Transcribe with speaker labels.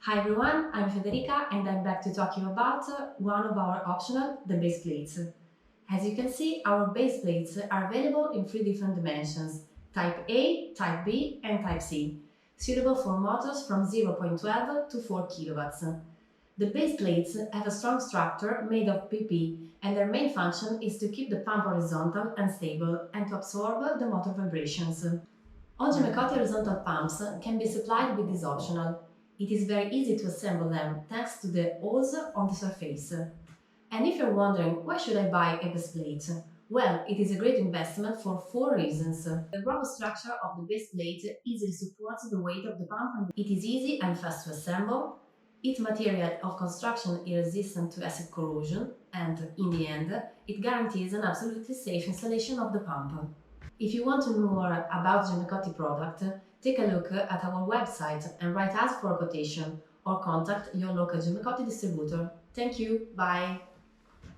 Speaker 1: Hi everyone, I'm Federica and I'm back to talk you about one of our optional, the base plates. As you can see, our base plates are available in three different dimensions, Type A, Type B and Type C, suitable for motors from 0.12 to 4 kilowatts. The base plates have a strong structure made of PP and their main function is to keep the pump horizontal and stable and to absorb the motor vibrations. All GemmeCotti horizontal pumps can be supplied with this optional. It is very easy to assemble them thanks to the holes on the surface. And if you're wondering why should I buy a base plate? Well, it is a great investment for four reasons. The robust structure of the base plate easily supports the weight of the pump. It is easy and fast to assemble. Its material of construction is resistant to acid corrosion and, in the end, it guarantees an absolutely safe installation of the pump. If you want to know more about GemmeCotti product, take a look at our website and write us for a quotation or contact your local GemmeCotti distributor. Thank you, bye!